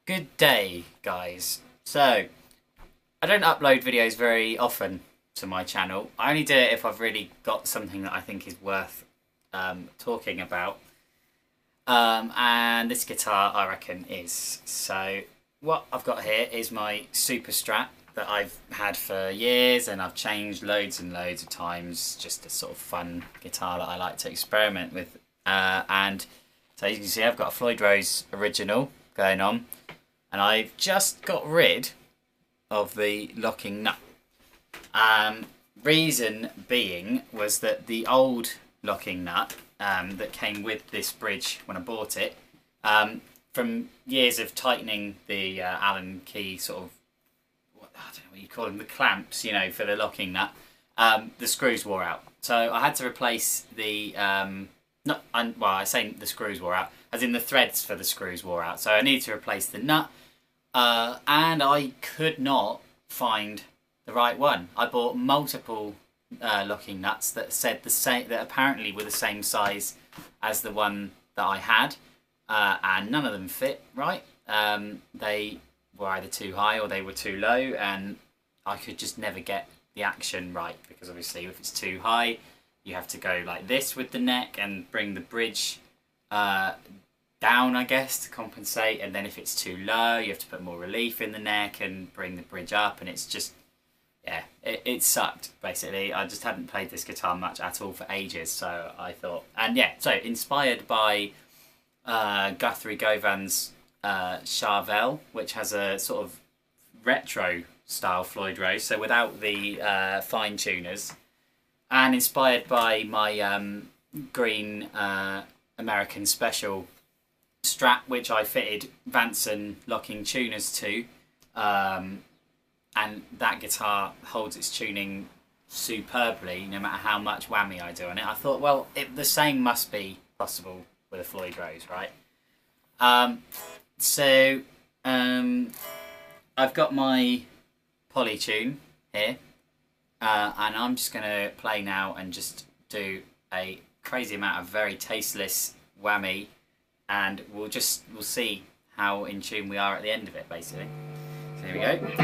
Good day, guys. So, I don't upload videos very often to my channel. I only do it if I've really got something that I think is worth talking about. And this guitar, I reckon, is. So, what I've got here is my Super Strat that I've had for years and I've changed loads and loads of times. Just a sort of fun guitar that I like to experiment with. And so, as you can see, I've got a Floyd Rose original going on. And I've just got rid of the locking nut. Reason being was that the old locking nut that came with this bridge when I bought it, from years of tightening the Allen key sort of, I don't know what you call them, the clamps, you know, for the locking nut, the screws wore out. So I had to replace the, I say the screws wore out, as in the threads for the screws wore out. So I needed to replace the nut. And I could not find the right one. I bought multiple locking nuts that said the same, that apparently were the same size as the one that I had, and none of them fit right. They were either too high or they were too low, and I could just never get the action right, because obviously if it's too high, you have to go like this with the neck and bring the bridge down, I guess, to compensate, and then if it's too low you have to put more relief in the neck and bring the bridge up, and it's just, yeah, it sucked basically. I just hadn't played this guitar much at all for ages, so I thought, and yeah, so inspired by Guthrie Govan's Charvel, which has a sort of retro style Floyd Rose, so without the fine tuners, and inspired by my green American Special Strat, which I fitted Vanson locking tuners to, and that guitar holds its tuning superbly no matter how much whammy I do on it. I thought, well, the same must be possible with a Floyd Rose, right? I've got my Polytune here, and I'm just going to play now and just do a crazy amount of very tasteless whammy, and we'll see how in tune we are at the end of it, basically. So here we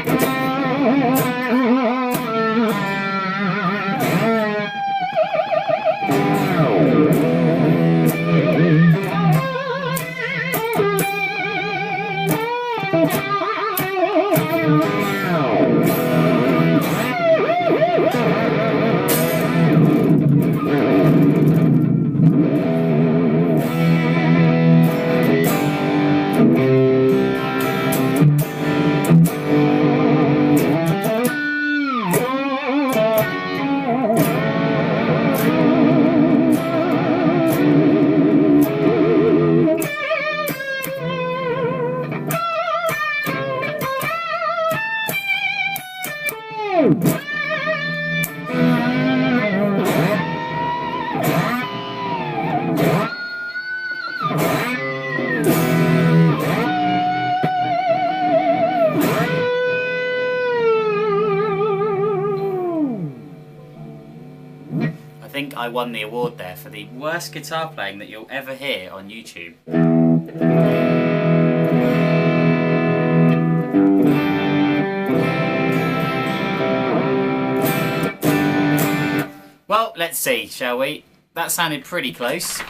I think I won the award there for the worst guitar playing that you'll ever hear on YouTube. Well, let's see, shall we? That sounded pretty close.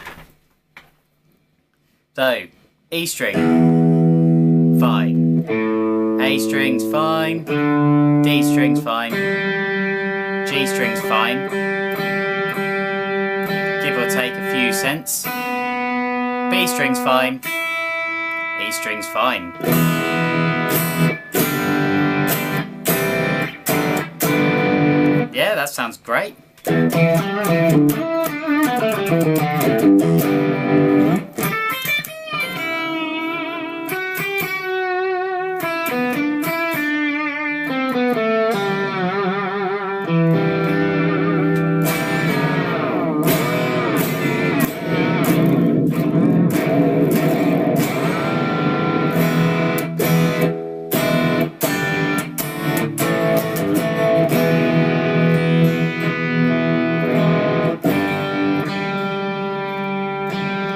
So, E string, fine. A string's fine. D string's fine. G string's fine. Give or take a few cents. B string's fine. E string's fine. Yeah, that sounds great.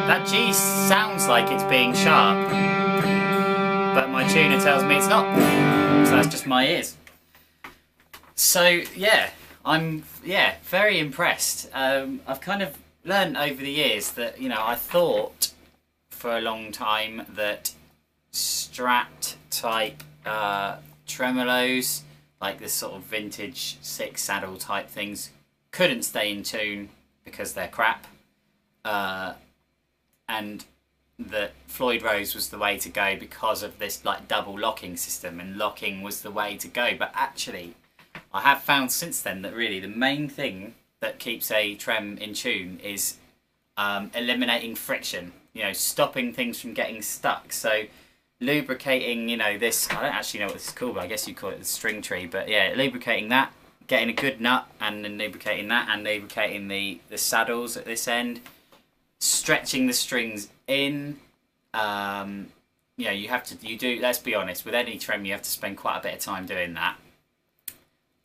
That G sounds like it's being sharp. but my tuner tells me it's not. So that's just my ears. So yeah, I'm very impressed. I've kind of learned over the years that, you know, I thought for a long time that Strat type tremolos, like this sort of vintage 6 saddle type things, couldn't stay in tune because they're crap, and that Floyd Rose was the way to go because of this like double locking system, and locking was the way to go. But actually I have found since then that really the main thing that keeps a trem in tune is eliminating friction, you know, stopping things from getting stuck. So lubricating, you know, this, I don't actually know what this is called, but I guess you call it the string tree, but yeah, lubricating that, getting a good nut, and then lubricating that, and lubricating the saddles at this end, stretching the strings in. You know, you do, let's be honest, with any trem you have to spend quite a bit of time doing that.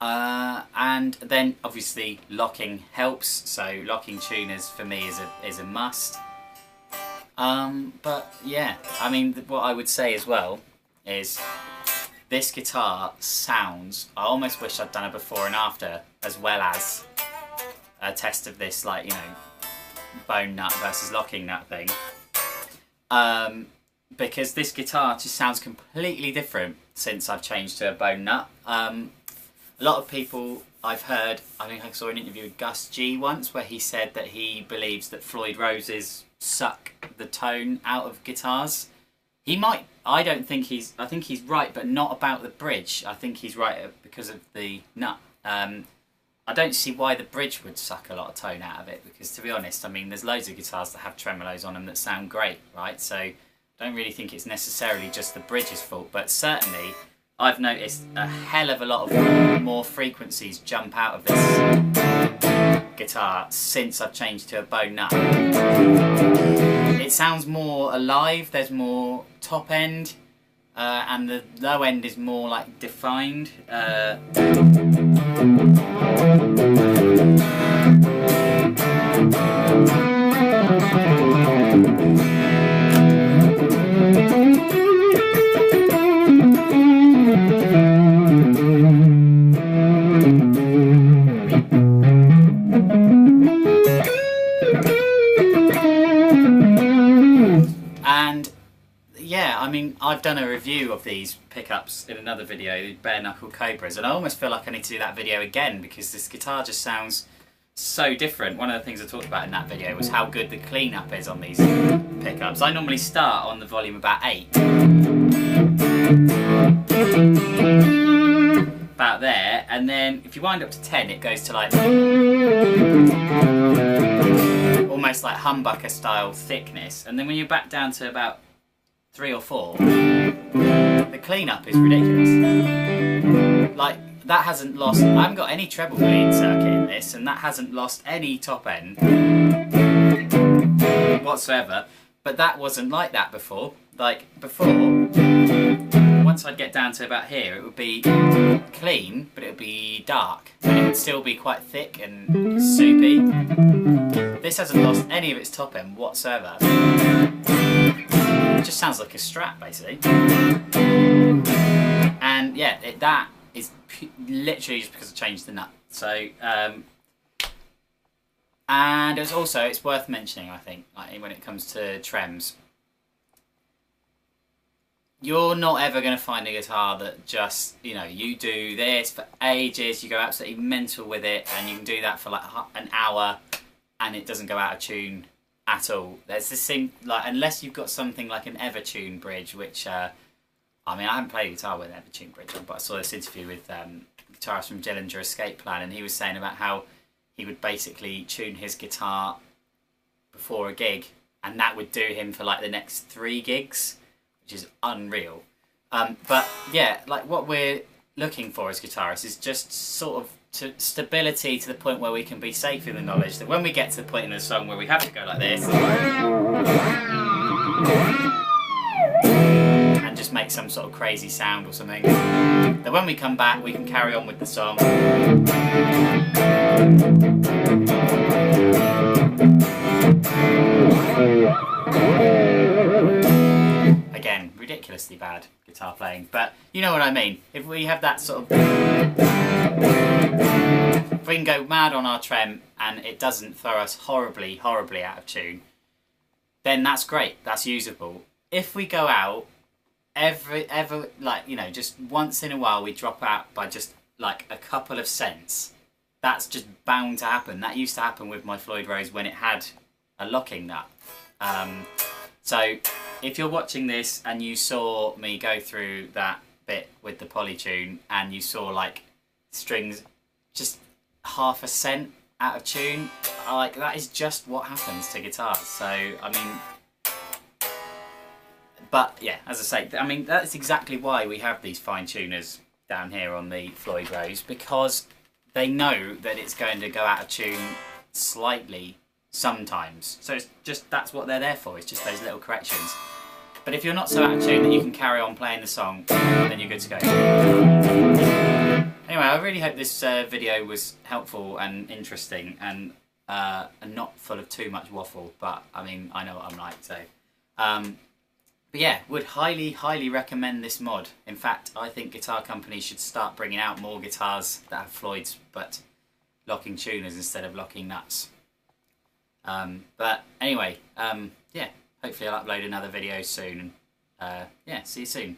And then obviously locking helps, so locking tuners for me is a must. But yeah, I mean, what I would say as well is this guitar sounds, I almost wish I'd done a before and after, as well as a test of this, like, you know, bone nut versus locking nut thing. Because this guitar just sounds completely different since I've changed to a bone nut. A lot of people I've heard, I think I saw an interview with Gus G once where he said that he believes that Floyd Roses suck the tone out of guitars. He might, I think he's right, but not about the bridge. I think he's right because of the nut. I don't see why the bridge would suck a lot of tone out of it, because to be honest, I mean, there's loads of guitars that have tremolos on them that sound great, right? So I don't really think it's necessarily just the bridge's fault, but certainly I've noticed a hell of a lot of more frequencies jump out of this guitar since I've changed to a bone nut. It sounds more alive, there's more top end, and the low end is more like defined. And yeah, I mean, I've done a review of these pickups in another video, the bare knuckle Cobras, and I almost feel like I need to do that video again because this guitar just sounds so different. One of the things I talked about in that video was how good the cleanup is on these pickups. I normally start on the volume about 8. About there, and then if you wind up to 10 it goes to like almost like humbucker style thickness, and then when you're back down to about 3 or 4 the cleanup is ridiculous. Like, that hasn't lost, I haven't got any treble bleed circuit in this, and that hasn't lost any top end whatsoever, but that wasn't like that before. Like before, once I'd get down to about here it would be clean, but it would be dark, and it would still be quite thick and soupy. This hasn't lost any of its top end whatsoever. It just sounds like a Strat basically. And yeah, that is literally just because I changed the nut. So and it's worth mentioning, I think, like when it comes to trems, you're not ever going to find a guitar that just, you know, you do this for ages, you go absolutely mental with it, and you can do that for like an hour and it doesn't go out of tune at all. There's this thing, like, unless you've got something like an Evertune bridge, which I mean, I haven't played guitar with an Evertune bridge on, but I saw this interview with a guitarist from Dillinger Escape Plan, and he was saying about how he would basically tune his guitar before a gig, and that would do him for like the next 3 gigs, which is unreal. But yeah, like what we're looking for as guitarists is just sort of stability to the point where we can be safe in the knowledge that when we get to the point in the song where we have to go like this and just make some sort of crazy sound or something, that when we come back we can carry on with the song. Again, ridiculous ridiculously bad guitar playing, but you know what I mean. If we have that sort of... If we can go mad on our trem and it doesn't throw us horribly, horribly out of tune, then that's great, that's usable. If we go out, like, you know, just once in a while we drop out by just like a couple of cents, that's just bound to happen. That used to happen with my Floyd Rose when it had a locking nut. So if you're watching this and you saw me go through that bit with the polytune and you saw like strings just half a cent out of tune, like, that is just what happens to guitars. So I mean, but yeah, as I say, I mean, that's exactly why we have these fine tuners down here on the Floyd Rose, because they know that it's going to go out of tune slightly sometimes. So it's just, that's what they're there for, it's just those little corrections. But if you're not so out of tune that you can carry on playing the song, then you're good to go. Anyway, I really hope this video was helpful and interesting and not full of too much waffle, but I mean, I know what I'm like, so. But yeah, would highly, highly recommend this mod. In fact, I think guitar companies should start bringing out more guitars that have Floyds, but locking tuners instead of locking nuts. But anyway, yeah, hopefully I'll upload another video soon. Yeah, see you soon.